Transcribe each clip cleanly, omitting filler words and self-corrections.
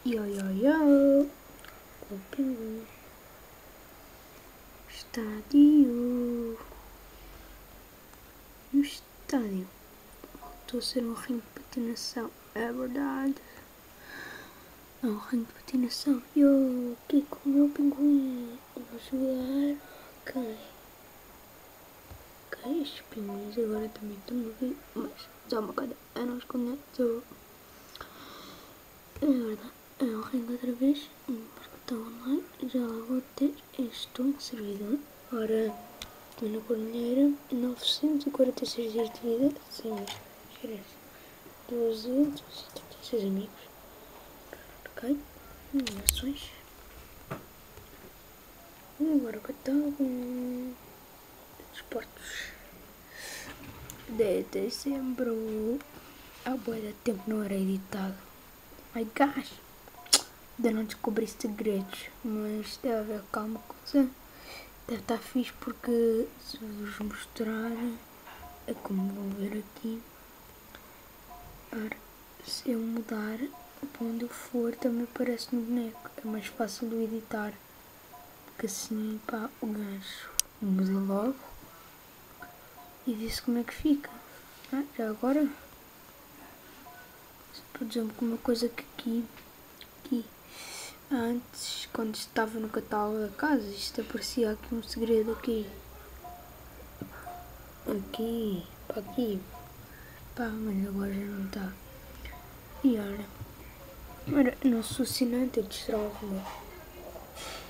Yo, yo, yo. O pinguim. Estádio. No estádio. Estou a ser um ringue de patinação. É verdade. É um ringue de patinação. Yo, aqui com o meu pinguim. Vou jogar. Ok. Ok, estes pinguins agora também estão no vídeo. Mas já uma coisa. Eu não escondo. É verdade. É um ringue outra vez. Porque estou online. Já lá vou ter. Estou em servidor. Ora. Estou na Cornelheira, 946 dias de vida, sim, mas 236 amigos. Ok, ações. Agora o catálogo. Desportos. De dezembro. Há bué de tempo não era editado. My gosh. Ainda não descobri segredos, mas deve haver calma coisa. Deve estar fixe porque se vos mostrar é como vão ver aqui. Ora, se eu mudar para onde eu for também aparece no boneco. É mais fácil de editar. Porque assim, pá, o gajo muda logo e diz como é que fica. Já agora, por exemplo, uma coisa que aqui antes, quando estava no catálogo da casa, isto aparecia aqui um segredo aqui. Aqui, para aqui. Pá, mas agora já não está. E olha, não sou assinante, eu destravo-me.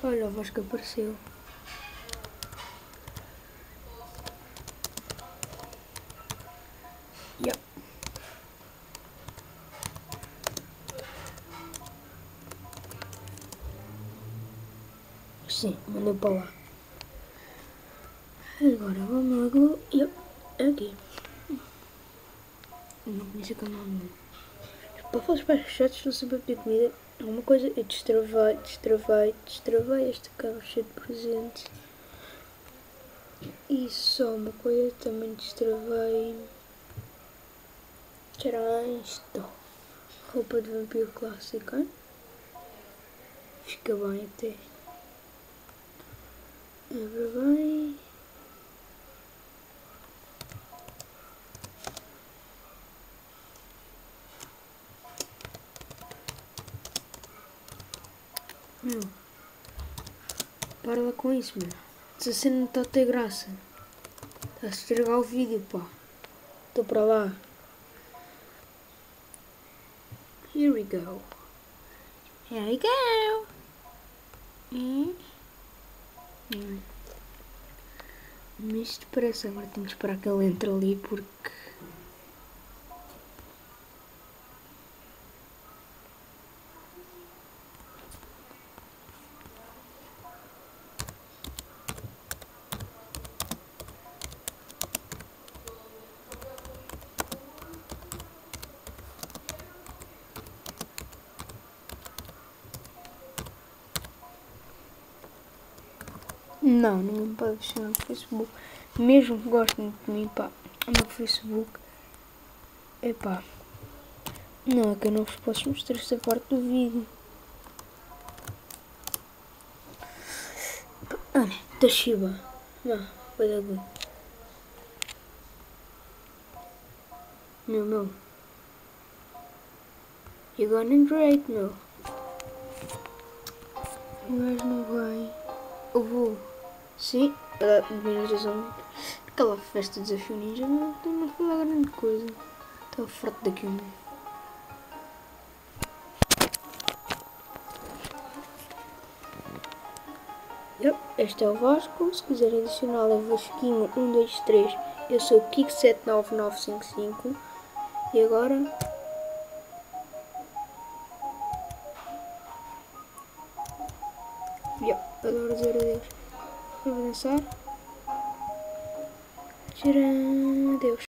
Olha a voz que apareceu. Yep. Sim, mandou para lá. Agora vamos logo. Yep, aqui. Não conheço o canal nenhum. Para falar os pais chatos, estou sempre a pedir comida. Alguma coisa, eu destravei este carro cheio de presentes. E só uma coisa, também destravei. Tcharam, isto. Roupa de vampiro clássica. Fica bem até. Abre bem. Meu, para lá com isso, mano. Essa cena não está a ter graça. Está a estragar o vídeo, pá. Estou para lá. Here we go. Here we go. Mas isto parece agora tenho que esperar que ele entre ali porque... Não, ninguém me pode deixar no Facebook. Mesmo que gostem de mim, pá, no Facebook. Epá. Não, é que eu não vos posso mostrar esta parte do vídeo. Olha, Toshiba. Não, foi da boa. Meu. You're gonna great, meu. O gajo não vai. Eu vou. Sim, aquela festa de desafio ninja não foi lá grande coisa. Estou farto daquilo. Este é o Vasco. Se quiserem adicionar é Vasquinho 123. Eu sou o Kiko 79955. E agora. Adoro dizer adeus. Vou dançar. Tcharam, adeus.